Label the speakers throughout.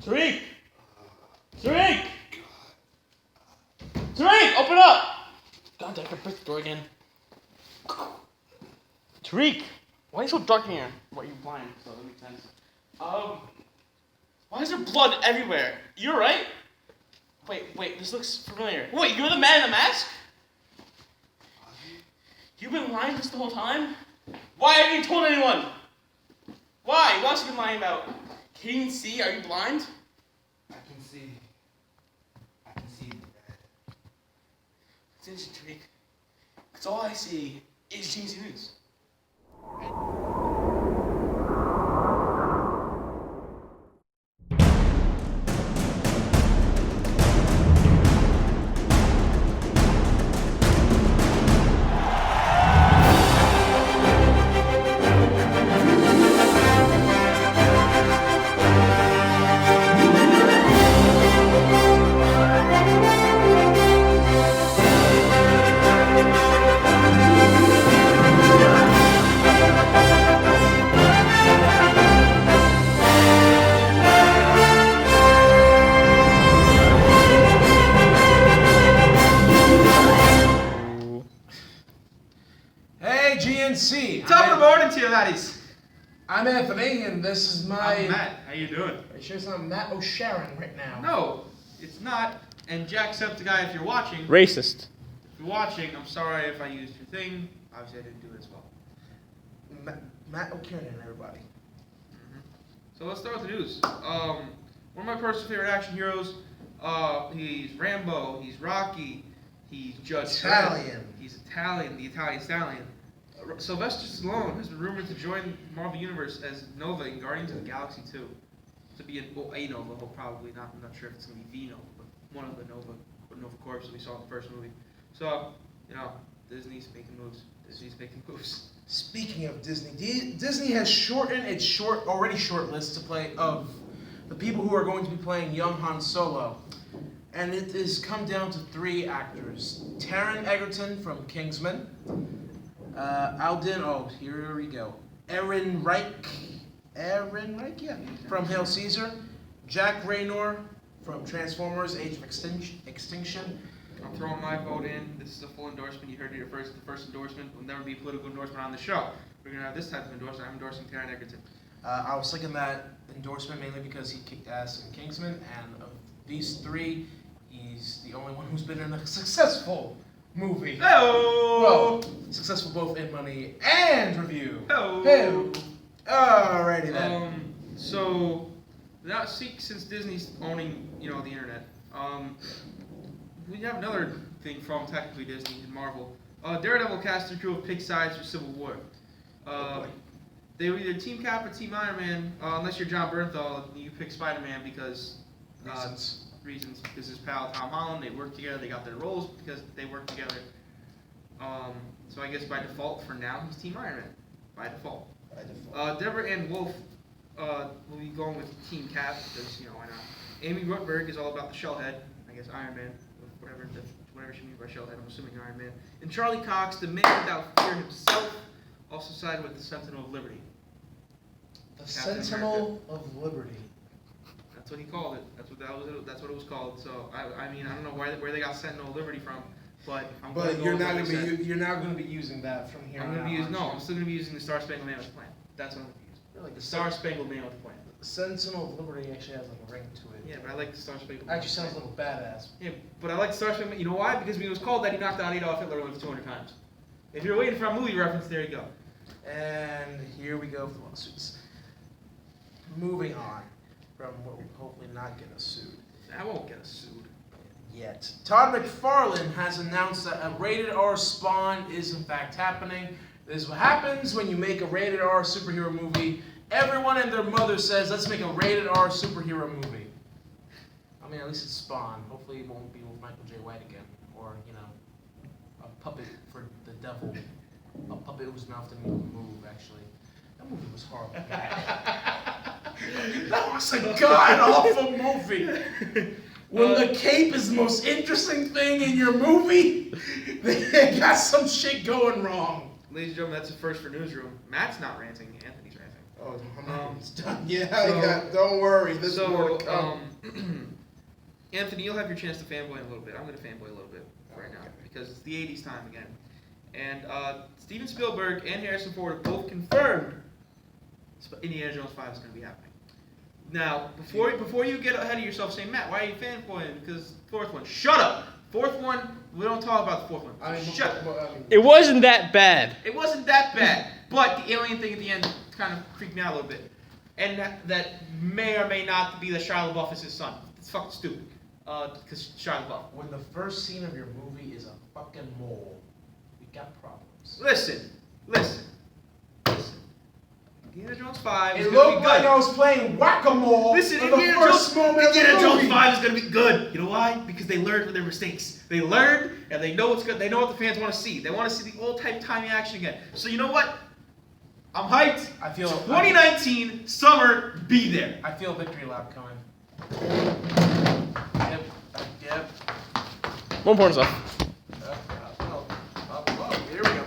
Speaker 1: Tariq! Tariq! Tariq, open up! God, I could break the door again. Tariq! Why are you so dark in here? What, you're blind, so that makes sense. Why is there blood everywhere? You're right? Wait, this looks familiar. Wait, you're the man in the mask? You've been lying this the whole time? Why haven't you told anyone? Why? What else have you been lying about? Can you see? Are you blind?
Speaker 2: I can see.
Speaker 1: It's interesting, Tariq. Because all I see is GMC News.
Speaker 3: Hey, GNC.
Speaker 2: Top of the morning to you, laddies.
Speaker 3: I'm Anthony, and this is my...
Speaker 2: I'm Matt. How you doing?
Speaker 3: Are you sure it's not Matt O'Sharon right now?
Speaker 2: No, it's not. And Jack Septiceye, if you're watching,
Speaker 1: Racist.
Speaker 2: I'm sorry if I used your thing. Obviously, I didn't do it as well.
Speaker 3: Matt O'Kiernan, everybody.
Speaker 2: So let's start with the news. One of my personal favorite action heroes. He's Rambo. He's Rocky. He's Judge
Speaker 3: Italian.
Speaker 2: Dredd. He's Italian. The Italian Stallion. Sylvester Stallone has been rumored to join Marvel Universe as Nova in Guardians of the Galaxy 2. To be a Nova, well, probably not. I'm not sure if it's going to be the Nova, but one of the Nova Corps that we saw in the first movie. So, Disney's making moves.
Speaker 3: Speaking of Disney, Disney has shortened its already short list to play of the people who are going to be playing young Han Solo. And it has come down to 3 actors. Taron Egerton from Kingsman. Here we go. Aaron Reich, yeah, from Hail Caesar. Jack Raynor from Transformers: Age of Extinction.
Speaker 2: I'm throwing my vote in. This is a full endorsement. You heard it here first. The first endorsement will never be a political endorsement on the show. We're going to have this type of endorsement. I'm endorsing Taron Egerton.
Speaker 3: I was thinking that endorsement mainly because he kicked ass in Kingsman, and of these 3, he's the only one who's been in a successful movie.
Speaker 2: Hello!
Speaker 3: Well, successful both in money and review.
Speaker 2: Hello!
Speaker 3: Alrighty then.
Speaker 2: So, since Disney's owning, the internet, we have another thing from technically Disney and Marvel. Daredevil cast and crew of pick sides for Civil War. They were either Team Cap or Team Iron Man, unless you're John Bernthal, you pick Spider-Man because reasons. Because his pal Tom Holland, they worked together, they got their roles because they worked together. So I guess by default, for now, he's Team Iron Man. By default. Deborah Ann Wolf will be going with Team Cap because, why not? Amy Rutberg is all about the Shellhead, I guess Iron Man, whatever she means by Shellhead, I'm assuming Iron Man. And Charlie Cox, the man without fear himself, also sided with the Sentinel of Liberty.
Speaker 3: The Sentinel of Liberty.
Speaker 2: That's what he called it. That's what it was called. So I don't know where they got Sentinel of Liberty from, but
Speaker 3: you're not going to be using that from here.
Speaker 2: I'm still going to be using the Star Spangled Man with a Plan. That's what I'm going to be using.
Speaker 3: Really?
Speaker 2: The Star Spangled Man with a Plan.
Speaker 3: The Sentinel of Liberty actually has a ring to it.
Speaker 2: Yeah, but I like the Star Spangled Man.
Speaker 3: Actually sounds a little badass.
Speaker 2: Yeah, but I like the Star Spangled Man. You know why? Because when it was called that, he knocked out Adolf Hitler over 200 times. If you're waiting for a movie reference, there you go.
Speaker 3: And here we go for lawsuits. Moving on from what will hopefully not get us sued.
Speaker 2: I won't get us sued.
Speaker 3: Yet. Todd McFarlane has announced that a rated R Spawn is in fact happening. This is what happens when you make a rated R superhero movie. Everyone and their mother says, let's make a rated R superhero movie. I mean, at least it's Spawn. Hopefully it won't be with Michael J. White again. Or, a puppet for the devil. A puppet whose mouth didn't even move, actually. That movie was horrible. That was a god-awful movie. When the cape is the most interesting thing in your movie, they got some shit going wrong.
Speaker 2: Ladies and gentlemen, that's the first for Newsroom. Matt's not ranting, Anthony's ranting.
Speaker 3: Oh, I'm not it's done. Yeah, don't worry. This
Speaker 2: So,
Speaker 3: more.
Speaker 2: Anthony, you'll have your chance to fanboy in a little bit. I'm going to fanboy a little bit right now because it's the 80s time again. And Steven Spielberg and Harrison Ford have both confirmed Indiana Jones 5 is going to be happening. Now, before you get ahead of yourself saying, Matt, why are you fanboying? Because fourth one. Shut up! Fourth one, we don't talk about the fourth one. Shut up.
Speaker 1: It wasn't that bad.
Speaker 2: It wasn't that bad, but the alien thing at the end kind of freaked me out a little bit. And that may or may not be that Shia LaBeouf is his son. It's fucking stupid. Because Shia LaBeouf.
Speaker 3: When the first scene of your movie is a fucking mole, we got problems.
Speaker 2: Listen. Indiana Jones 5 is
Speaker 3: It
Speaker 2: going to be
Speaker 3: looked like
Speaker 2: good.
Speaker 3: I was playing whack-a-mole
Speaker 2: Listen,
Speaker 3: for the first moment of the
Speaker 2: Indiana Jones
Speaker 3: movie.
Speaker 2: 5 is going to be good. You know why? Because they learned from their mistakes. They learned, and they know what's good. They know what the fans want to see. They want to see the old type timey action again. So you know what? I'm hyped.
Speaker 3: I feel
Speaker 2: 2019 summer, be there.
Speaker 3: I feel victory lap coming. Yep.
Speaker 1: 1 point is off.
Speaker 3: Here we go.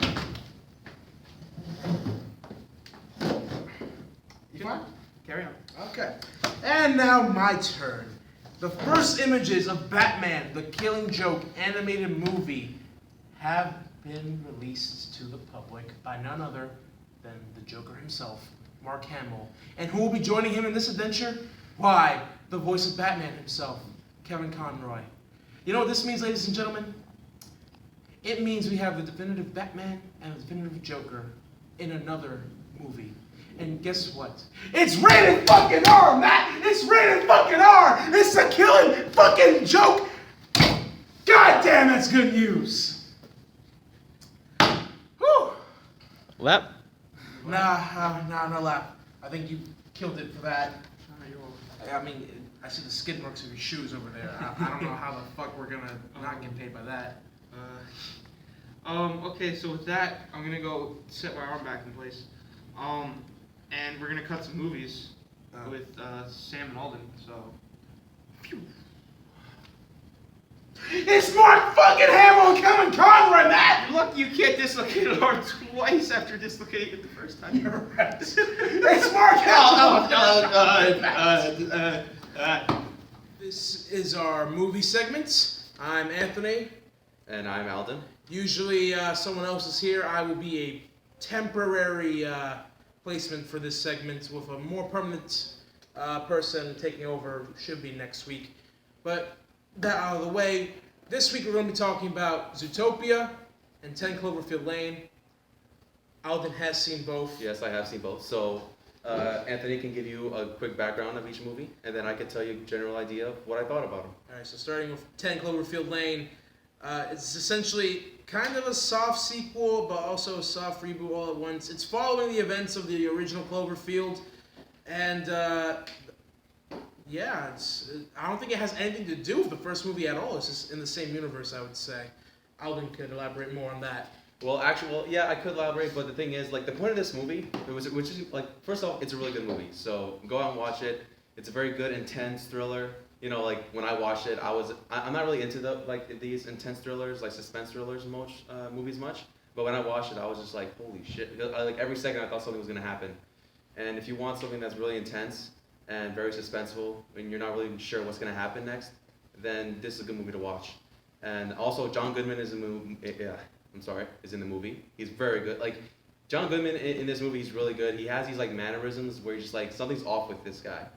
Speaker 3: You fine?
Speaker 2: Carry on.
Speaker 3: Okay. And now my turn. The first images of Batman, the Killing Joke animated movie have been released to the public by none other than the Joker himself, Mark Hamill. And who will be joining him in this adventure? Why, the voice of Batman himself, Kevin Conroy. You know what this means, ladies and gentlemen? It means we have the definitive Batman and the definitive Joker in another movie. And guess what? It's rated fucking R, Matt! It's rated fucking R! It's the Killing fucking Joke! God damn, that's good news! Whew!
Speaker 1: Lap.
Speaker 3: Nah, no lap. I think you killed it for that. I mean, I see the skid marks of your shoes over there. I don't know how the fuck we're gonna not get paid by that.
Speaker 2: Okay, so with that, I'm gonna go set my arm back in place. And we're gonna cut some movies with Sam and Alden. So, phew.
Speaker 3: It's Mark fucking Hamill and Kevin Conroy, Matt!
Speaker 2: You're lucky you can't dislocate an arm twice after dislocating it the first time.
Speaker 3: You're right. It's Mark Hamill. This is our movie segment. I'm Anthony.
Speaker 4: And I'm Alden.
Speaker 3: Usually someone else is here. I will be a temporary placement for this segment with a more permanent person taking over. Should be next week. But that out of the way, this week we're going to be talking about Zootopia and 10 Cloverfield Lane. Alden has seen both.
Speaker 4: Yes, I have seen both. So Anthony can give you a quick background of each movie, and then I can tell you a general idea of what I thought about them.
Speaker 3: All right, so starting with 10 Cloverfield Lane, it's essentially kind of a soft sequel, but also a soft reboot all at once. It's following the events of the original Cloverfield, and yeah, I don't think it has anything to do with the first movie at all. It's just in the same universe, I would say. Alden could elaborate more on that.
Speaker 4: Well, yeah, I could elaborate, but the thing is, like, the point of this movie, which is, like, first off, it's a really good movie, so go out and watch it. It's a very good, intense thriller. You know, like, when I watched it, I'm not really into these intense thrillers, like suspense thrillers movies much, but when I watched it, I was just like, holy shit, because like every second I thought something was going to happen. And if you want something that's really intense and very suspenseful, and you're not really sure what's going to happen next, then this is a good movie to watch. And also, John Goodman is in the movie. He's very good. Like, John Goodman in this movie, he's really good. He has these like mannerisms where you're just like, something's off with this guy.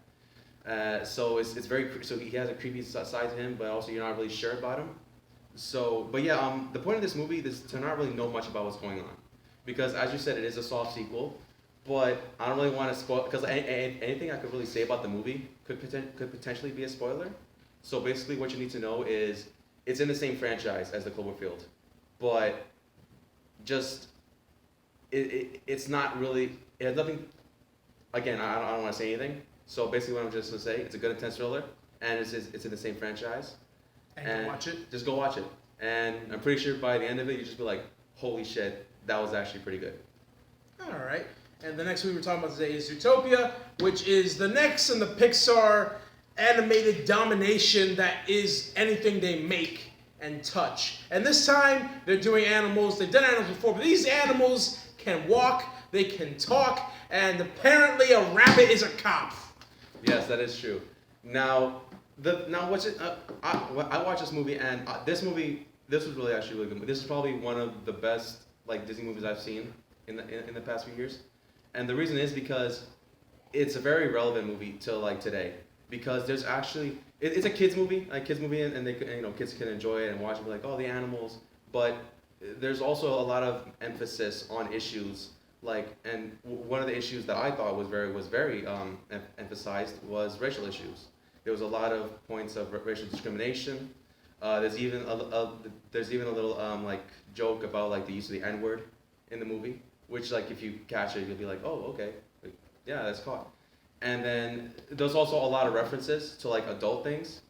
Speaker 4: So it's very, so he has a creepy side to him, but also you're not really sure about him. So, but yeah, the point of this movie is to not really know much about what's going on, because as you said, it is a soft sequel. But I don't really want to spoil, because anything I could really say about the movie could potentially be a spoiler. So basically, what you need to know is it's in the same franchise as the Cloverfield, but just it's not really, it has nothing. Again, I don't want to say anything. So basically, what I'm just gonna say, it's a good intense thriller, and it's in the same franchise.
Speaker 3: And watch it.
Speaker 4: Just go watch it, and I'm pretty sure by the end of it, you just be like, holy shit, that was actually pretty good.
Speaker 3: All right. And the next movie we're talking about today is Zootopia, which is the next in the Pixar animated domination that is anything they make and touch. And this time, they're doing animals. They've done animals before, but these animals can walk, they can talk, and apparently a rabbit is a cop.
Speaker 4: Yes, that is true. Now, what's it? I watched this movie, and this was really actually really good. This is probably one of the best like Disney movies I've seen in the past few years, and the reason is because it's a very relevant movie to like today. Because there's actually it's a kids movie, and they kids can enjoy it and watch it, be like, oh, the animals, but there's also a lot of emphasis on issues and one of the issues that I thought was very emphasized was racial issues. There was a lot of points of racial discrimination. There's even a little like joke about like the use of the N-word in the movie, which like if you catch it, you'll be like, oh, okay, like, yeah, that's caught. And then there's also a lot of references to like adult things.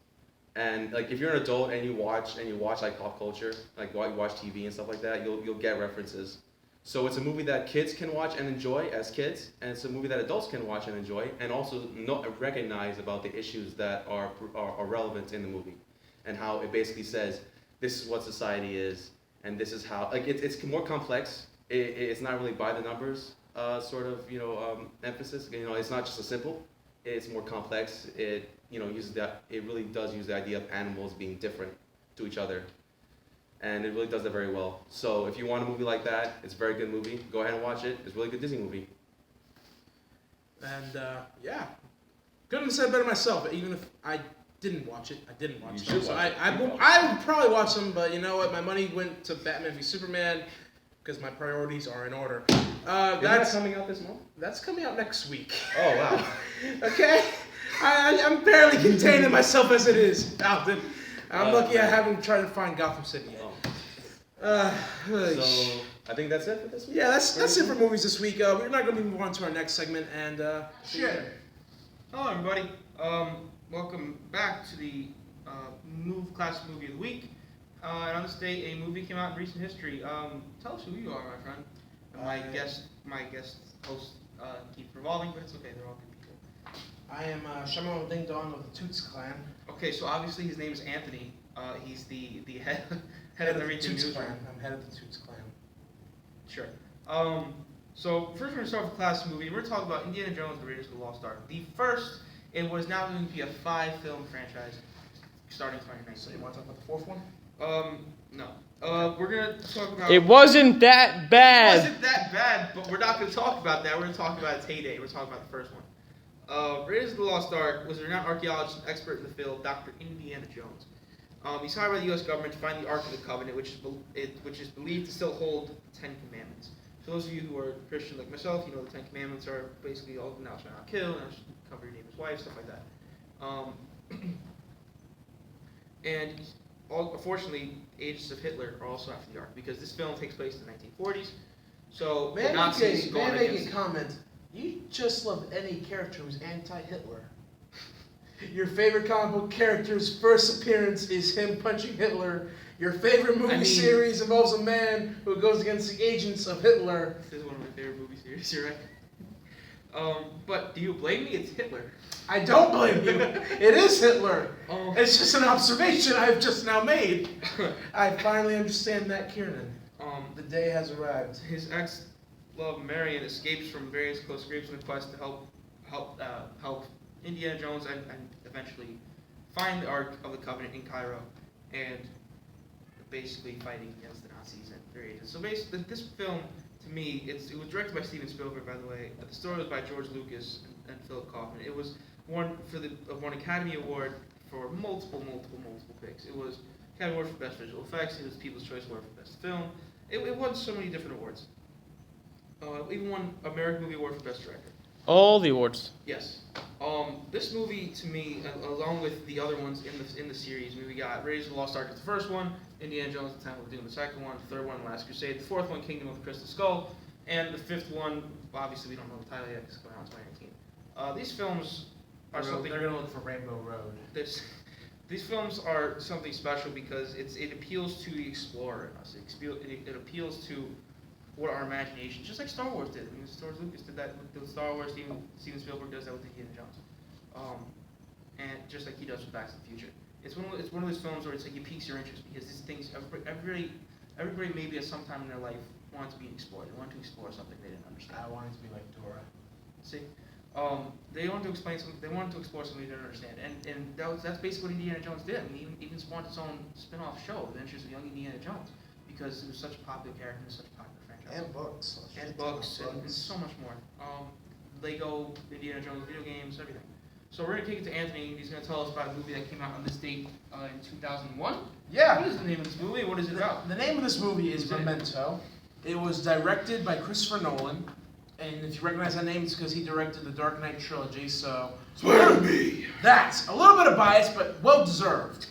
Speaker 4: And like if you're an adult and you watch like pop culture, like you watch TV and stuff like that, you'll get references. So it's a movie that kids can watch and enjoy as kids, and it's a movie that adults can watch and enjoy, and also recognize about the issues that are relevant in the movie, and how it basically says this is what society is, and this is how like it's more complex. It's not really by the numbers sort of emphasis. It's not just a simple. It's more complex. It uses that. It really does use the idea of animals being different to each other. And it really does that very well. So if you want a movie like that, it's a very good movie. Go ahead and watch it. It's a really good Disney movie.
Speaker 3: And yeah, couldn't have said better myself. Even if I didn't watch it, I didn't watch
Speaker 4: You
Speaker 3: it.
Speaker 4: should
Speaker 3: So
Speaker 4: watch
Speaker 3: I would probably watch them, but you know what? My money went to Batman v Superman because my priorities are in order.
Speaker 4: That's coming out this month.
Speaker 3: That's coming out next week.
Speaker 4: Oh wow.
Speaker 3: Okay, I'm barely containing myself as it is. Alvin. I'm lucky I haven't tried to find Gotham City yet.
Speaker 4: So I think that's it for this week.
Speaker 3: Yeah, that's it for movies this week. We're not going to move on to our next segment and
Speaker 2: Hello, everybody. Welcome back to the Classic Movie of the Week. And on this day, a movie came out in recent history. Tell us who you are, my friend. And my guest host keeps revolving, but it's okay. They're all good people.
Speaker 3: I am Shamo Ding Dong of the Toots Clan.
Speaker 2: Okay, so obviously his name is Anthony. He's the head of the region
Speaker 3: Toots
Speaker 2: newsroom.
Speaker 3: Clan. I'm head of the Toots Clan.
Speaker 2: Sure. So first we're going to start with the classic movie. We're talking about Indiana Jones and the Raiders of the Lost Ark. The first, it was now going to be a 5-film franchise starting 2019.
Speaker 3: So you want to talk about the fourth one?
Speaker 2: No. We're going to talk about...
Speaker 1: It wasn't that
Speaker 2: It
Speaker 1: bad.
Speaker 2: wasn't that bad, but we're not going to talk about that. We're going to talk about its heyday. We're talking about the first one. Raiders of the Lost Ark was a renowned archaeologist and expert in the field, Dr. Indiana Jones. He's hired by the U.S. government to find the Ark of the Covenant, which is believed to still hold the Ten Commandments. For those of you who are Christian like myself, you know the Ten Commandments are basically all thou shalt not kill, thou shalt cover your neighbor's wife, stuff like that. And unfortunately, agents of Hitler are also after the Ark because this film takes place in the 1940s. So the Nazis
Speaker 3: May I
Speaker 2: gone
Speaker 3: make
Speaker 2: against.
Speaker 3: a comment? You just love any character who's anti-Hitler. Your favorite comic book character's first appearance is him punching Hitler. Your favorite movie series involves a man who goes against the agents of Hitler.
Speaker 2: This is one of my favorite movie series, you're right. But do you blame me? It's Hitler.
Speaker 3: I don't blame you. It is Hitler.
Speaker 2: Oh.
Speaker 3: It's just an observation I've just now made. I finally understand that, Kiernan. The day has arrived.
Speaker 2: His ex-love Marion escapes from various close scrapes in a quest to help Indiana Jones and eventually find the Ark of the Covenant in Cairo and basically fighting against the Nazis and their agents. So basically, this film, to me, it was directed by Steven Spielberg, by the way. The story was by George Lucas and Philip Kaufman. It was won Academy Award for multiple picks. It was Academy Award for Best Visual Effects. It was People's Choice Award for Best Film. It won so many different awards. Even won American Movie Award for Best Director.
Speaker 1: All the awards.
Speaker 2: Yes. This movie, to me, along with the other ones in the series, we got Raiders of the Lost Ark is the first one, Indiana Jones and the Temple of Doom the second one, the third one, Last Crusade, the fourth one, Kingdom of the Crystal Skull, and the fifth one, obviously we don't know the title yet because it's coming out in 2019. These films are something...
Speaker 3: They're going to look for Rainbow Road.
Speaker 2: These films are something special because it appeals to the explorer in us. It appeals to what our imagination, just like Star Wars did. I mean, George Lucas did that with the Star Wars. Steven Spielberg does that with Indiana Jones, and just like he does with Back to the Future. It's one of those films where it's like it piques your interest because these things everybody maybe at some time in their life wanted to be explored. They wanted to explore something they didn't understand.
Speaker 3: I wanted to be like Dora.
Speaker 2: See, they wanted to explain something. They wanted to explore something we didn't understand, and that's basically what Indiana Jones did. I mean, even spawned its own spin-off show, The Adventures of Young Indiana Jones, because it was such a popular character and such a popular franchise.
Speaker 5: And books.
Speaker 2: And books, and so much more. Lego, Indiana Jones, video games, everything. So we're gonna kick it to Anthony. He's gonna tell us about a movie that came out on this date in 2001.
Speaker 3: Yeah.
Speaker 2: What is the name of this movie? What is it about?
Speaker 3: The name of this movie is
Speaker 2: Who's in it?
Speaker 3: Memento. It was directed by Christopher Nolan, and if you recognize that name, it's because he directed the Dark Knight trilogy. So
Speaker 5: Spider-Man.
Speaker 3: that's a little bit of bias, but well deserved.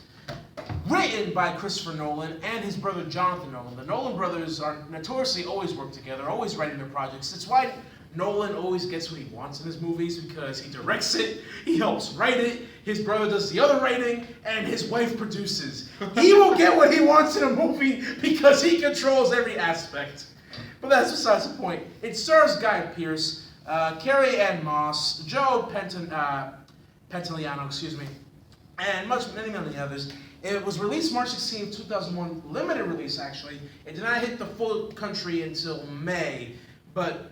Speaker 3: Written by Christopher Nolan and his brother Jonathan Nolan. The Nolan brothers are notoriously always work together, always writing their projects. That's why Nolan always gets what he wants in his movies, because he directs it, he helps write it, his brother does the other writing, and his wife produces. He will get what he wants in a movie because he controls every aspect. But that's besides the point. It stars Guy Pearce, Carrie Ann Moss, Joe Pantoliano, and many others. It was released March 16, 2001, limited release actually. It did not hit the full country until May, but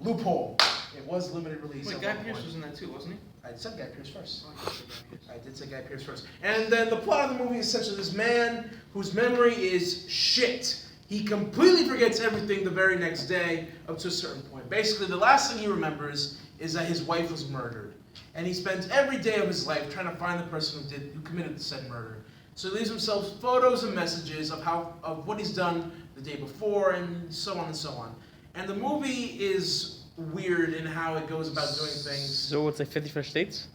Speaker 3: loophole. It was limited release.
Speaker 2: Wait,
Speaker 3: at
Speaker 2: Guy
Speaker 3: one
Speaker 2: Pearce
Speaker 3: point.
Speaker 2: was in that too, wasn't he?
Speaker 3: I said Guy Pearce first.
Speaker 2: Oh, you said Guy Pearce.
Speaker 3: I did say Guy Pearce first. And then the plot of the movie is essentially this man whose memory is shit. He completely forgets everything the very next day up to a certain point. Basically, the last thing he remembers is that his wife was murdered. And he spends every day of his life trying to find the person who committed said murder. So he leaves himself photos and messages of what he's done the day before, and so on and so on. And the movie is weird in how it goes about doing things.
Speaker 1: So it's like 50 First Dates?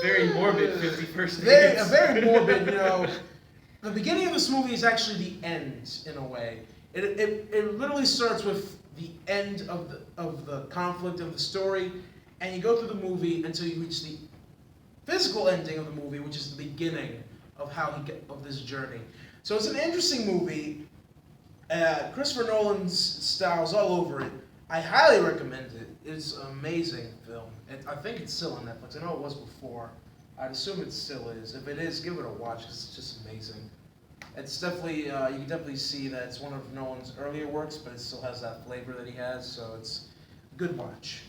Speaker 2: Very morbid 51st
Speaker 3: Very morbid, The beginning of this movie is actually the end, in a way. It literally starts with the end of the conflict of the story, and you go through the movie until you reach the physical ending of the movie, which is the beginning of of this journey. So it's an interesting movie. Christopher Nolan's style's all over it. I highly recommend it. It's an amazing film. I think it's still on Netflix. I know it was before. I'd assume it still is. If it is, give it a watch, 'cause it's just amazing. It's definitely, you can definitely see that it's one of Nolan's earlier works, but it still has that flavor that he has, so it's a good watch.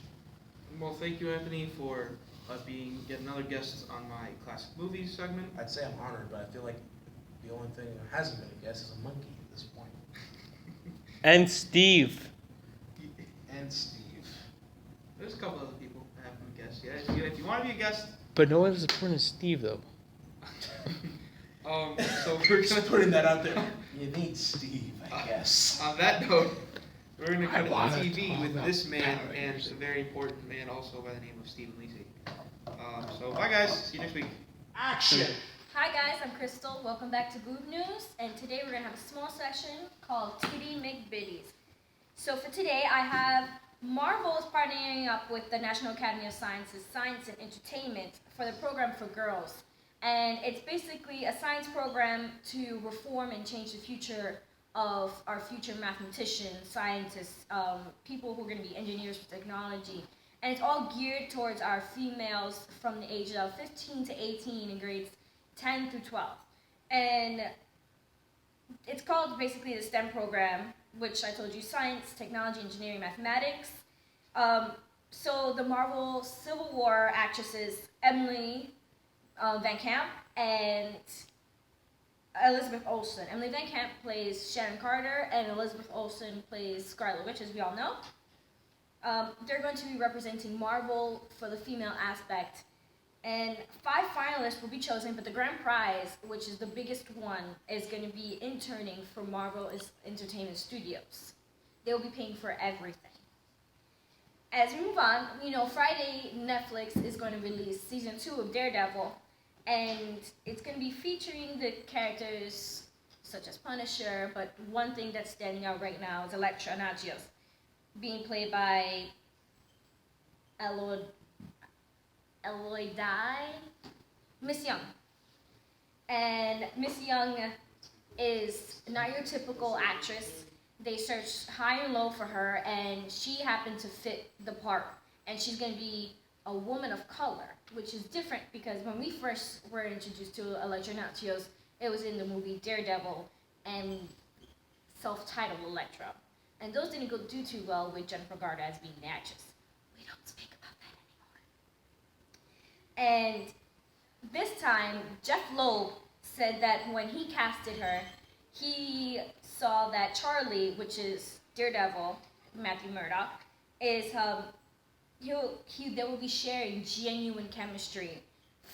Speaker 2: Well, thank you, Anthony, for being yet another guest on my classic movies segment.
Speaker 3: I'd say I'm honored, but I feel like the only thing that hasn't been a guest is a monkey at this point.
Speaker 1: And Steve.
Speaker 3: And Steve.
Speaker 2: There's a couple other people that haven't been guests yet. If you want to be a guest,
Speaker 1: But no one's as important as Steve, though.
Speaker 2: so we're
Speaker 3: Just
Speaker 2: gonna
Speaker 3: putting that out there. You need Steve, I guess.
Speaker 2: On that note, we're gonna cut to
Speaker 1: wanna
Speaker 2: TV
Speaker 1: talk
Speaker 2: with
Speaker 1: about
Speaker 2: this man
Speaker 1: Power
Speaker 2: and
Speaker 1: Rangers.
Speaker 2: a very important man also by the name of Stephen Lisi. So bye guys, see you next week.
Speaker 3: Action!
Speaker 6: Hi guys, I'm Crystal. Welcome back to Boob News, and today we're gonna have a small section called Titty McBitties. So for today, I have Marvel is partnering up with the National Academy of Sciences, Science and Entertainment for the program for girls, and it's basically a science program to reform and change the future of our future mathematicians, scientists, people who are going to be engineers for technology. And it's all geared towards our females from the age of 15 to 18 in grades 10 through 12. And it's called basically the STEM program, which I told you, science, technology, engineering, mathematics. So the Marvel Civil War actresses Emily Van Camp and Elizabeth Olsen. Emily Van Camp plays Sharon Carter, and Elizabeth Olsen plays Scarlet Witch, as we all know. They're going to be representing Marvel for the female aspect. And 5 finalists will be chosen, but the grand prize, which is the biggest one, is going to be interning for Marvel Entertainment Studios. They will be paying for everything. As we move on, Friday Netflix is going to release season 2 of Daredevil, and it's going to be featuring the characters such as Punisher, but one thing that's standing out right now is Elektra Nagios, being played by Miss Young. And Miss Young is not your typical actress. They searched high and low for her, and she happened to fit the part. And she's going to be a woman of color, which is different because when we first were introduced to Elektra Nagios, it was in the movie Daredevil and self-titled Elektra. And those didn't go do too well with Jennifer Garner as being the actress. And this time, Jeff Loeb said that when he casted her, he saw that Charlie, which is Daredevil, Matthew Murdock, is they will be sharing genuine chemistry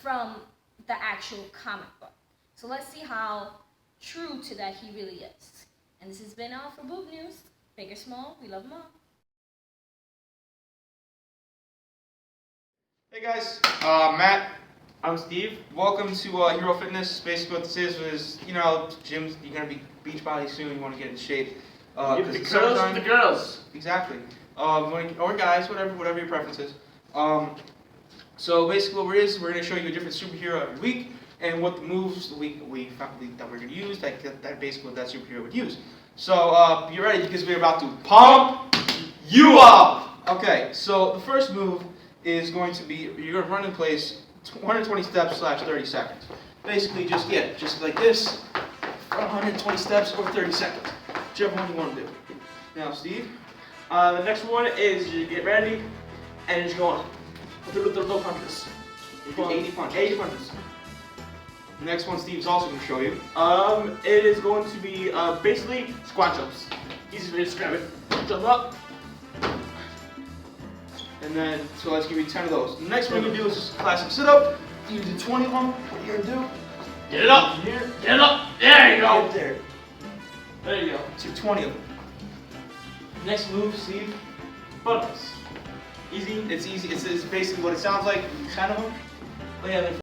Speaker 6: from the actual comic book. So let's see how true to that he really is. And this has been all for Boob News. Big or small, we love them all.
Speaker 2: Hey guys, Matt. I'm Steve. Welcome to Hero Fitness. Basically, what this is gyms. You're gonna be beach body soon. You want to get in shape.
Speaker 1: The girls.
Speaker 2: Exactly. Or guys, whatever your preference is. So basically, what we're gonna show you a different superhero every week, and what the moves we found that we're gonna use that basically what that superhero would use. So be ready because we're about to pump you up. Okay. So the first move is going to be you're gonna run in place 120 steps / 30 seconds. Basically, just like this, 120 steps or 30 seconds, whichever one you want to do. Now, Steve.
Speaker 1: The next one is you get ready and just go on. With the low punches.
Speaker 2: You do 80 punches.
Speaker 1: 80 punches.
Speaker 2: The next one, Steve's also going to show you.
Speaker 1: It is going to be basically squat jumps. Easy way to describe it. Jump up.
Speaker 2: And then, so let's give you 10 of those. The next one you do is just a classic sit-up. You do 20 of them. What you're going to do?
Speaker 1: Get it up.
Speaker 2: Here.
Speaker 1: Get it up. There you go.
Speaker 2: Right there.
Speaker 1: There you go.
Speaker 2: To 20 of them. Next move, Steve.
Speaker 1: Butt-ups. Easy.
Speaker 2: It's easy. It's basically what it sounds like. 10 of them. Lay down there.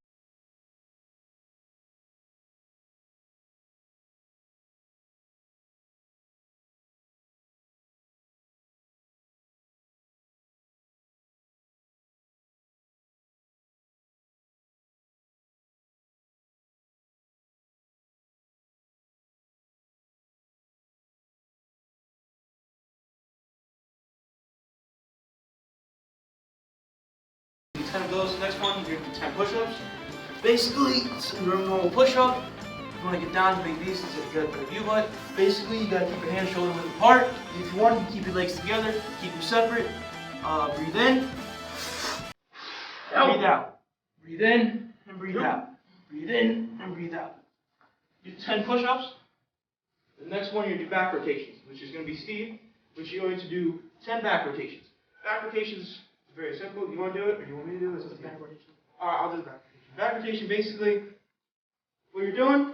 Speaker 2: Do 10 of those. Next one, you're gonna do 10 push-ups. Basically, it's a normal push-up. If you want to get down, you make these so you get a better view butt. Basically, you gotta keep your hands shoulder width apart. If you want, you can keep your legs together, keep them separate. Breathe in. Breathe out. Breathe in and breathe out. Breathe in and breathe out. Do 10 push-ups. The next one, you're gonna do back rotations, which is gonna be Steve, which you're going to do 10 back rotations. Back rotations. Very simple. You want to do it, or you want me to do it? It's a back rotation. Alright, I'll do the back rotation. Back rotation, basically, what you're doing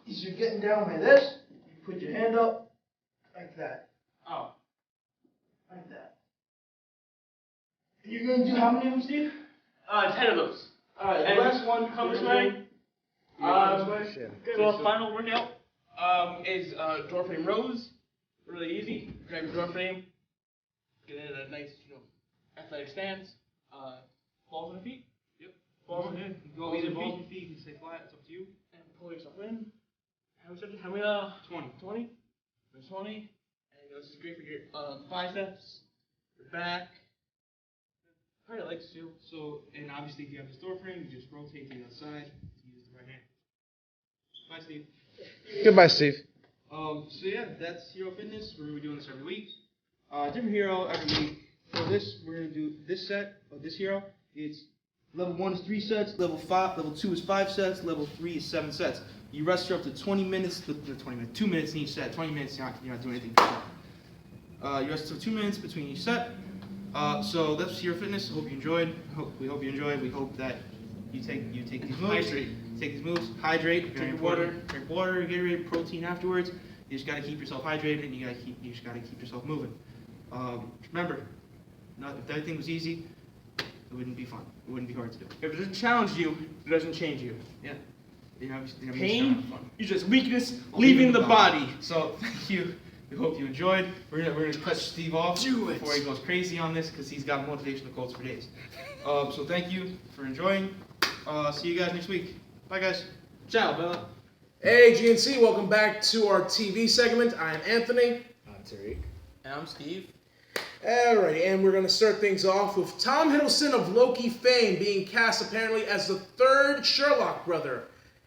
Speaker 2: is you're getting down like this. You put your hand up like that.
Speaker 1: Oh.
Speaker 2: Like that. And you're going to do how many of them, Steve?
Speaker 1: 10 of those.
Speaker 2: Alright, the
Speaker 1: And
Speaker 2: last one,
Speaker 1: come this
Speaker 2: you're
Speaker 1: way.
Speaker 2: gonna do-
Speaker 1: So our final workout is door frame rows. Really easy. Grab your door frame. Get in a nice, athletic stance. Balls on the feet.
Speaker 2: Yep.
Speaker 1: Balls on the feet.
Speaker 2: You go either balls and feet, you can stay flat, it's up to you.
Speaker 1: And pull yourself in. How many?
Speaker 2: 20.
Speaker 1: 20. There's 20. And this is great for your biceps, your back. Probably legs too.
Speaker 2: So, and obviously if you have this door frame, you just rotate to the other side to use the right hand. Bye, Steve.
Speaker 3: Goodbye, Steve.
Speaker 2: So yeah, that's Hero Fitness. We're gonna be doing this every week. Different hero every week. For this, we're gonna do this set of this hero. It's level 1 is 3 sets, level 2 is 5 sets, level 3 is 7 sets. You rest for up to 20 minutes, 2 minutes in each set. 20 minutes, you're not doing anything. You rest for 2 minutes between each set. So that's Hero Fitness. Hope you enjoyed. We hope you enjoyed. We hope that you take these moves.
Speaker 1: Hydrate.
Speaker 2: Take these moves. Hydrate. Very
Speaker 1: Drink water.
Speaker 2: important. Drink water. Get rid of protein afterwards. You just gotta keep yourself hydrated, and you just gotta keep yourself moving. Remember, if everything was easy, it wouldn't be fun. It wouldn't be hard to do.
Speaker 1: If it doesn't challenge you, it doesn't change you.
Speaker 2: Yeah.
Speaker 1: Pain is just weakness leaving the body.
Speaker 2: So thank you. We hope you enjoyed. We're gonna cut Steve off
Speaker 1: Do it.
Speaker 2: before he goes crazy on this because he's got motivational quotes for days. So thank you for enjoying. See you guys next week. Bye guys.
Speaker 1: Ciao, Bella.
Speaker 3: Hey, GNC, welcome back to our TV segment. I'm Anthony.
Speaker 5: I'm Tariq.
Speaker 1: And I'm Steve.
Speaker 3: Alrighty, and we're going to start things off with Tom Hiddleston of Loki fame being cast apparently as the third Sherlock brother.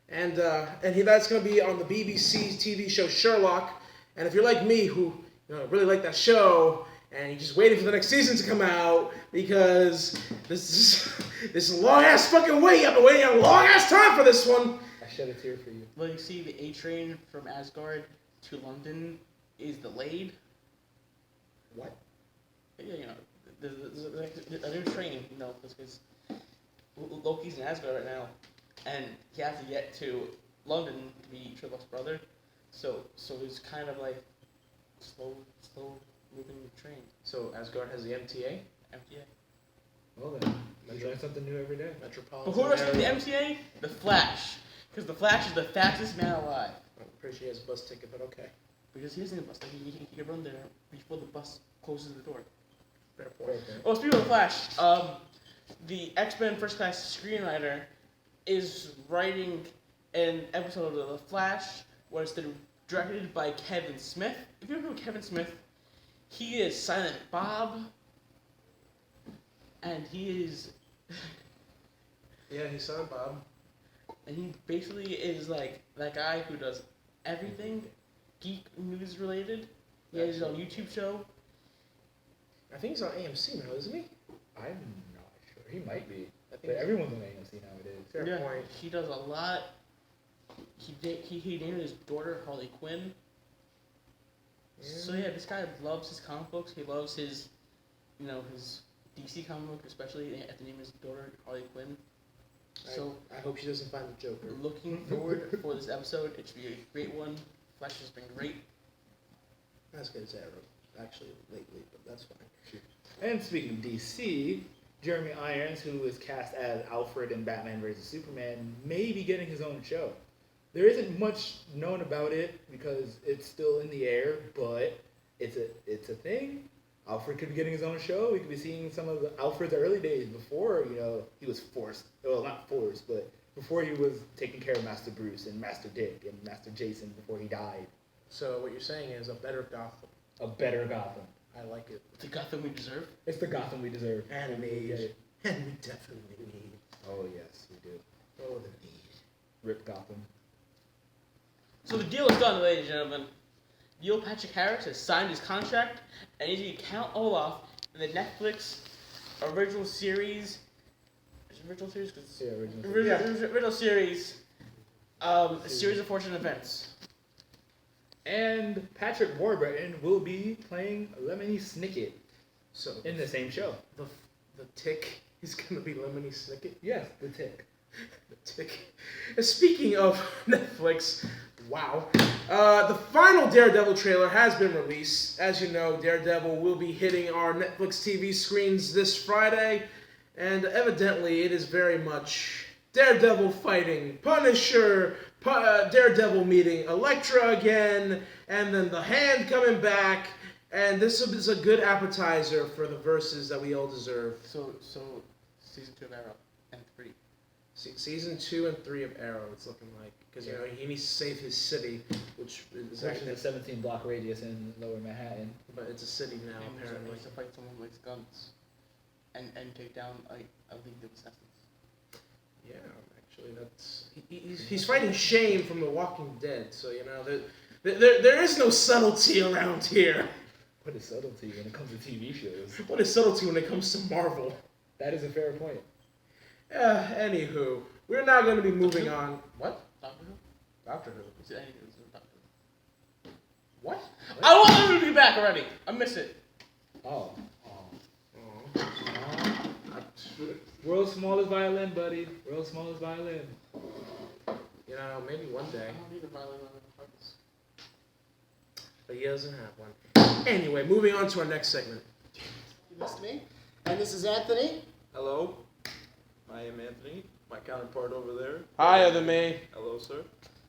Speaker 3: And that's going to be on the BBC TV show Sherlock. And if you're like me, who really like that show, and you're just waiting for the next season to come out because this is a long ass fucking wait. I've been waiting a long ass time for this one.
Speaker 5: I shed a tear for you.
Speaker 1: Well, you see, the A train from Asgard to London is delayed.
Speaker 5: What?
Speaker 1: Yeah, you know, there's a new train, you know, because Loki's in Asgard right now, and he has to get to London to meet Trevok's brother. So it's kind of like slow moving train.
Speaker 3: So Asgard has the MTA,
Speaker 1: MTA.
Speaker 5: Well then, you learn something new every day.
Speaker 3: Metropolitan.
Speaker 1: But who knows the
Speaker 3: Area.
Speaker 1: MTA? The Flash. Because the Flash is the fastest man alive.
Speaker 3: I'm pretty sure he has a bus ticket, but okay.
Speaker 1: Because he isn't a bus, he can run there before the bus closes the door.
Speaker 3: Fair point.
Speaker 1: Oh, speaking of the Flash, the X-Men First Class screenwriter is writing an episode of The Flash where it's directed by Kevin Smith. If you don't know Kevin Smith, he is Silent Bob, and he is,
Speaker 3: Yeah, he's son Bob.
Speaker 1: and he basically is like that guy who does everything geek news related. He has his own YouTube show.
Speaker 3: I think he's on AMC now, isn't he?
Speaker 5: I'm not sure. He might be.
Speaker 3: I think
Speaker 5: But everyone's on AMC nowadays.
Speaker 3: Fair
Speaker 1: Yeah,
Speaker 3: point.
Speaker 1: he does a lot. He named his daughter Harley Quinn. So yeah, this guy loves his comic books. He loves his, you know, his DC comic book, especially at the name of his daughter Harley Quinn. So
Speaker 3: I hope she doesn't find the Joker.
Speaker 1: looking forward for this episode. It should be a great one. Flash has been great.
Speaker 3: Not as good as Arrow, actually, lately, but that's fine.
Speaker 5: And speaking of DC, Jeremy Irons, who was cast as Alfred in Batman vs. Superman, may be getting his own show. There isn't much known about it because it's still in the air, but it's a thing. Alfred could be getting his own show. We could be seeing some of Alfred's early days before, you know, he was forced. Well, not forced, but before he was taking care of Master Bruce and Master Dick and Master Jason before he died.
Speaker 3: So what you're saying is a better Gotham.
Speaker 5: A better Gotham.
Speaker 3: I like it.
Speaker 1: The Gotham we deserve.
Speaker 5: It's the Gotham we deserve.
Speaker 3: And we
Speaker 5: Yeah.
Speaker 3: need. And we definitely need.
Speaker 5: Oh, yes, we do.
Speaker 3: Oh, the need.
Speaker 5: Rip Gotham.
Speaker 1: So the deal is done, ladies and gentlemen. Neil Patrick Harris has signed his contract, and he's going to count Olaf in the Netflix original series. Is it original series? 'Cause
Speaker 5: Yeah, original.
Speaker 1: original series. A series of fortunate events.
Speaker 5: And Patrick Warburton will be playing Lemony Snicket
Speaker 3: So
Speaker 5: in the same show.
Speaker 3: the Tick. He's gonna be Lemony Snicket.
Speaker 5: Yes, the Tick.
Speaker 3: The Tick. Speaking of Netflix, wow. The final Daredevil trailer has been released. As you know, Daredevil will be hitting our Netflix TV screens this Friday, and evidently it is very much Daredevil fighting Punisher, Daredevil meeting Elektra again, and then the Hand coming back, and this is a good appetizer for the verses that we all deserve.
Speaker 1: So season 2 of Arrow and 3.
Speaker 3: Season 2 and 3 of Arrow, it's looking like, because you know he needs to save his city, which is
Speaker 5: Which is
Speaker 3: actually,
Speaker 5: a 17 block radius in Lower Manhattan.
Speaker 3: but it's a city now
Speaker 1: And
Speaker 3: apparently.
Speaker 1: he's to fight someone with guns and take down a league of assassins.
Speaker 3: Yeah, actually, that's he's fighting Shane from The Walking Dead, so you know there is no subtlety around here.
Speaker 5: What is subtlety when it comes to TV shows?
Speaker 3: What is subtlety when it comes to Marvel?
Speaker 5: That is a fair point.
Speaker 3: Anywho, we're now going to be moving on. What?
Speaker 1: Doctor Who?
Speaker 3: Doctor Who?
Speaker 1: Is it anything? Is it Doctor Who?
Speaker 3: What?
Speaker 1: I want him to be back already. I miss it.
Speaker 5: Oh.
Speaker 3: Oh.
Speaker 5: World's smallest violin, buddy. World's smallest violin.
Speaker 3: You know, maybe one
Speaker 1: I
Speaker 3: day,
Speaker 1: don't need a violin on the purpose.
Speaker 3: but he doesn't have one. Anyway, moving on to our next segment.
Speaker 7: You missed me. And this is Anthony.
Speaker 8: Hello, I am Anthony, my counterpart over there.
Speaker 3: Hi, other me.
Speaker 8: Hello, sir.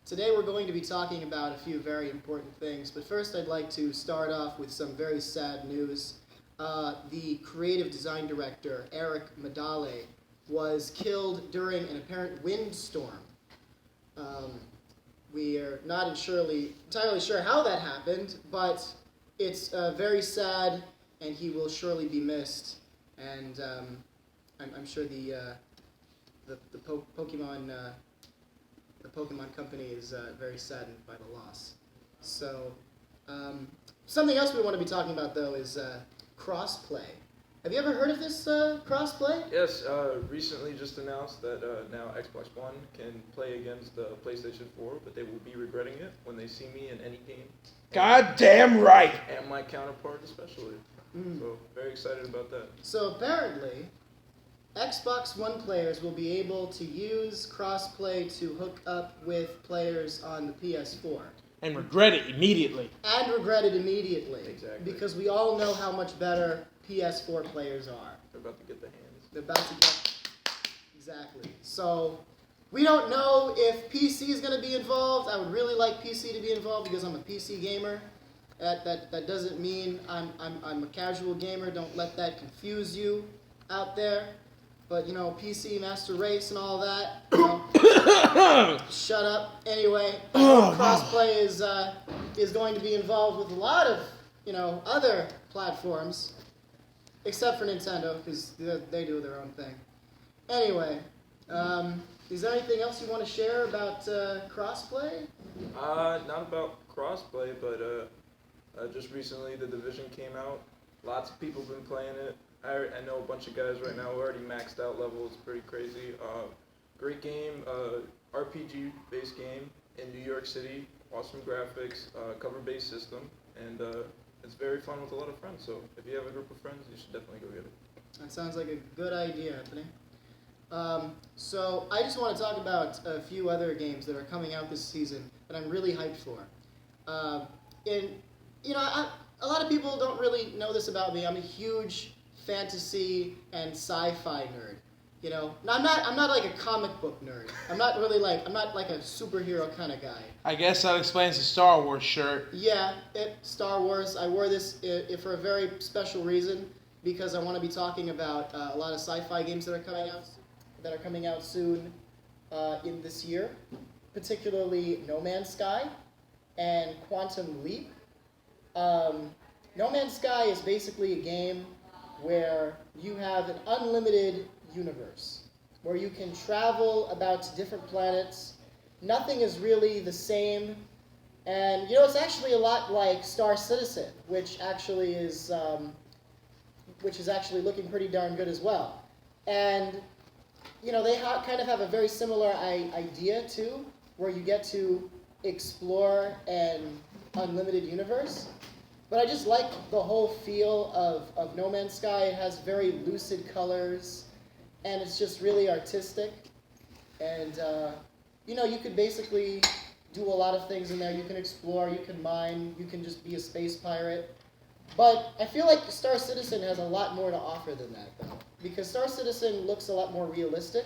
Speaker 7: Today we're going to be talking about a few very important things, but first I'd like to start off with some very sad news. The creative design director, Eric Madale, was killed during an apparent windstorm. We are not entirely sure how that happened, but it's very sad, and he will surely be missed. And I'm sure the Pokemon company is very saddened by the loss. So something else we want to be talking about though is crossplay. Have you ever heard of this crossplay?
Speaker 8: Yes, recently just announced that now Xbox One can play against the PlayStation 4, but they will be regretting it when they see me in any game.
Speaker 3: Goddamn right.
Speaker 8: And my counterpart especially. So, very excited about that.
Speaker 7: So apparently, Xbox One players will be able to use crossplay to hook up with players on the PS4.
Speaker 3: And regret it immediately.
Speaker 7: And regret it immediately.
Speaker 8: Exactly.
Speaker 7: Because we all know how much better PS4 players are.
Speaker 8: They're about to get the hands.
Speaker 7: They're about to get... Exactly. So, we don't know if PC is going to be involved. I would really like PC to be involved because I'm a PC gamer. That doesn't mean I'm a casual gamer. Don't let that confuse you out there. But, PC Master Race and all that, shut up. Anyway, crossplay is going to be involved with a lot of, other platforms, except for Nintendo, because they do their own thing. Anyway, is there anything else you want to share about crossplay?
Speaker 8: Not about crossplay, but just recently The Division came out. Lots of people have been playing it. I know a bunch of guys right now who already maxed out levels. Pretty crazy. Great game, RPG-based game in New York City. Awesome graphics, cover-based system, and it's very fun with a lot of friends. So if you have a group of friends, you should definitely go get it.
Speaker 7: That sounds like a good idea, Anthony. So I just want to talk about a few other games that are coming out this season that I'm really hyped for. A lot of people don't really know this about me. I'm a huge fantasy and sci-fi nerd. Now, I'm not like a comic book nerd. I'm not like a superhero kind of guy.
Speaker 3: I guess that explains the Star Wars shirt.
Speaker 7: Yeah, Star Wars. I wore this for a very special reason because I want to be talking about a lot of sci-fi games that are coming out soon in this year, particularly No Man's Sky and Quantum Leap. No Man's Sky is basically a game where you have an unlimited universe, where you can travel about to different planets. Nothing is really the same, and it's actually a lot like Star Citizen, which is actually looking pretty darn good as well. And they kind of have a very similar idea too, where you get to explore an unlimited universe. But I just like the whole feel of No Man's Sky. It has very lucid colors, and it's just really artistic. And, you could basically do a lot of things in there. You can explore, you can mine, you can just be a space pirate. But I feel like Star Citizen has a lot more to offer than that, though. Because Star Citizen looks a lot more realistic,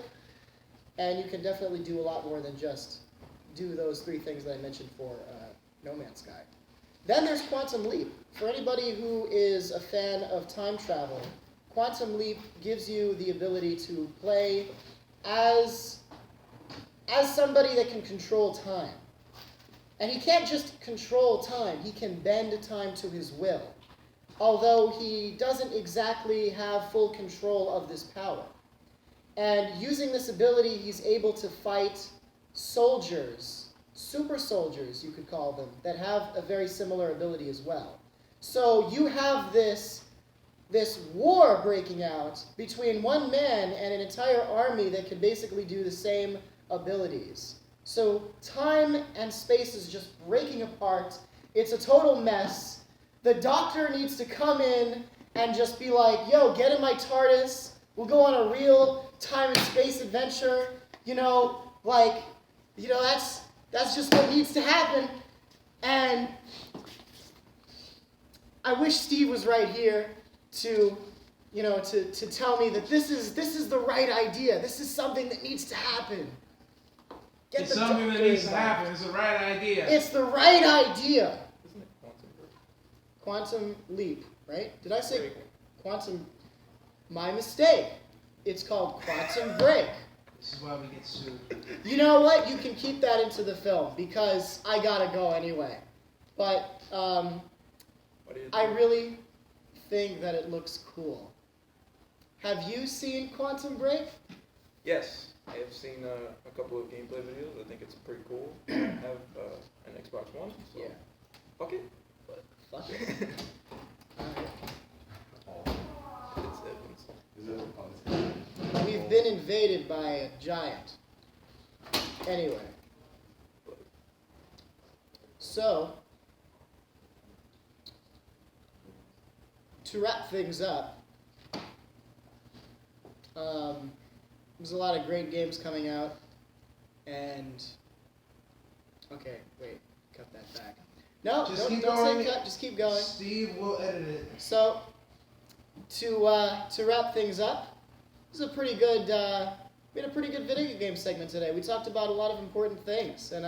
Speaker 7: and you can definitely do a lot more than just do those three things that I mentioned for No Man's Sky. Then there's Quantum Leap. For anybody who is a fan of time travel, Quantum Leap gives you the ability to play as somebody that can control time. And he can't just control time, he can bend time to his will. Although he doesn't exactly have full control of this power. And using this ability, he's able to fight soldiers, super soldiers, you could call them, that have a very similar ability as well. So you have this war breaking out between one man and an entire army that can basically do the same abilities. So time and space is just breaking apart. It's a total mess. The Doctor needs to come in and just be like, yo, get in my TARDIS. We'll go on a real time and space adventure. That's just what needs to happen. And I wish Steve was right here to tell me that this is the right idea. This is something that needs to happen.
Speaker 3: It's something that needs to happen. It's the right idea.
Speaker 7: It's the right idea.
Speaker 8: Isn't it Quantum Break?
Speaker 7: Quantum Leap, right? Did I say Quantum? My mistake. It's called Quantum Break.
Speaker 3: This is why we get sued.
Speaker 7: You know what? You can keep that into the film because I gotta go anyway. But I really think that it looks cool. Have you seen Quantum Break?
Speaker 8: Yes, I have seen a couple of gameplay videos. I think it's pretty cool. I have an Xbox One, so
Speaker 7: Yeah.
Speaker 8: fuck it.
Speaker 7: Fuck it. been invaded by a giant. Anyway. So, to wrap things up, there's a lot of great games coming out, and okay, wait, cut that back. No,
Speaker 3: Just
Speaker 7: don't
Speaker 3: keep
Speaker 7: say
Speaker 3: going.
Speaker 7: cut. Just keep going.
Speaker 3: Steve will edit it.
Speaker 7: So, to wrap things up, this is a pretty good. We had a pretty good video game segment today. We talked about a lot of important things, and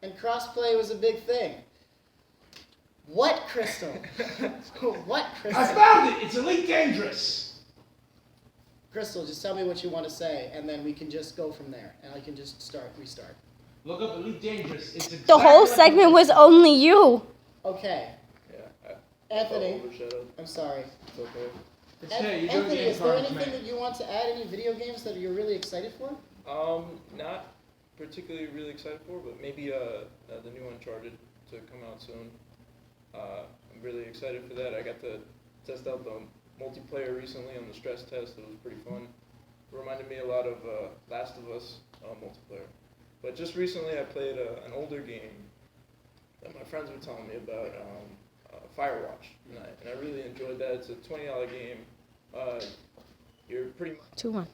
Speaker 7: and crossplay was a big thing. What, Crystal? What, Crystal?
Speaker 3: I found it. It's Elite Dangerous.
Speaker 7: Crystal, just tell me what you want to say, and then we can just go from there, and I can just restart.
Speaker 3: Look up Elite Dangerous. It's
Speaker 6: The whole segment was only you.
Speaker 7: Okay,
Speaker 8: Yeah.
Speaker 7: Anthony.
Speaker 8: Overshadowed.
Speaker 7: I'm sorry.
Speaker 8: It's okay.
Speaker 3: It's hey, you're doing
Speaker 7: Anthony,
Speaker 3: game
Speaker 7: is there
Speaker 3: cards,
Speaker 7: anything
Speaker 3: man.
Speaker 7: that you want to add? Any video games that you're really excited for?
Speaker 8: Not particularly really excited for, but maybe the new Uncharted to come out soon. I'm really excited for that. I got to test out the multiplayer recently on the stress test. It was pretty fun. It reminded me a lot of Last of Us multiplayer. But just recently I played an older game that my friends were telling me about, Firewatch, and I really enjoyed that. It's a $20 game. You're pretty much
Speaker 6: 2-1.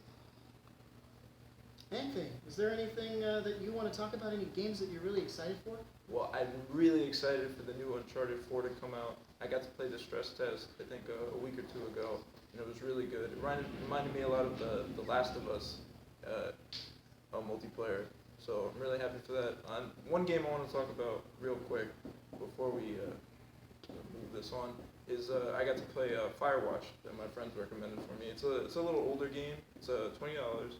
Speaker 7: Anthony, is there anything that you want to talk about? Any games that you're really excited for?
Speaker 8: Well, I'm really excited for the new Uncharted 4 to come out. I got to play the stress test, I think, a week or two ago, and it was really good. It reminded me a lot of the Last of Us multiplayer, so I'm really happy for that. One game I want to talk about real quick before we move this on is I got to play Firewatch that my friends recommended for me. It's a little older game. It's $20,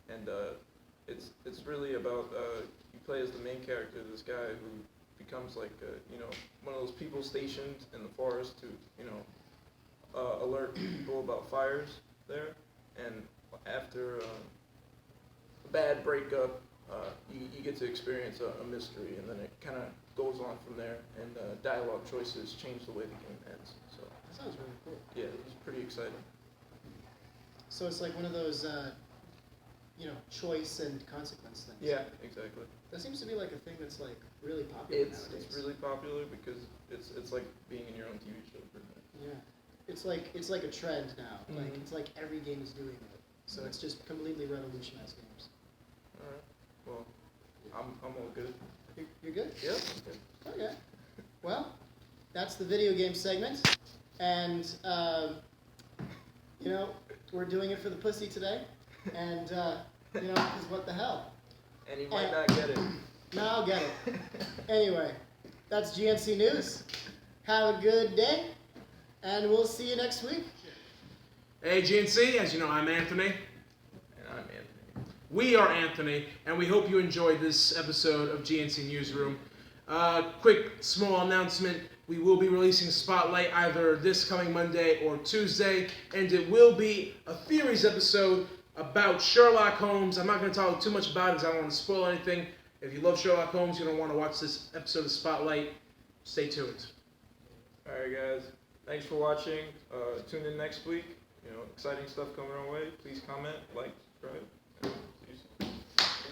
Speaker 8: and it's really about you play as the main character, this guy who becomes like one of those people stationed in the forest to alert people about fires there. And after a bad breakup, you get to experience a mystery, and then it kind of goes on from there. And dialogue choices change the way the game ends. So
Speaker 7: That sounds really cool.
Speaker 8: yeah, it was pretty exciting.
Speaker 7: So it's like one of those, choice and consequence things.
Speaker 8: Yeah, exactly.
Speaker 7: That seems to be like a thing that's like really popular nowadays.
Speaker 8: It's really popular because it's like being in your own TV show pretty much.
Speaker 7: Yeah. It's like a trend now. Like
Speaker 8: Mhm.
Speaker 7: it's like every game is doing it. So it's just completely revolutionized games.
Speaker 8: All right. Well, I'm all good.
Speaker 7: You're good?
Speaker 8: Yep.
Speaker 7: Okay. Well, that's the video game segment, and we're doing it for the pussy today, and because what the hell?
Speaker 8: And you might not get it.
Speaker 7: No, I'll get it. Anyway, that's GNC News. Have a good day, and we'll see you next week.
Speaker 3: Hey, GNC, as you know, I'm Anthony.
Speaker 8: And I'm Anthony.
Speaker 3: We are Anthony, and we hope you enjoyed this episode of GNC Newsroom. Quick, small announcement. We will be releasing Spotlight either this coming Monday or Tuesday, and it will be a theories episode about Sherlock Holmes. I'm not going to talk too much about it because I don't want to spoil anything. If you love Sherlock Holmes, you're going to want to watch this episode of Spotlight. Stay tuned.
Speaker 8: All right, guys. Thanks for watching. Tune in next week. Exciting stuff coming our way. Please comment, like, subscribe. And see you soon.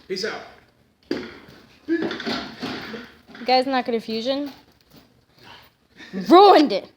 Speaker 3: Peace out.
Speaker 6: You guys not good at Fusion? Ruined it.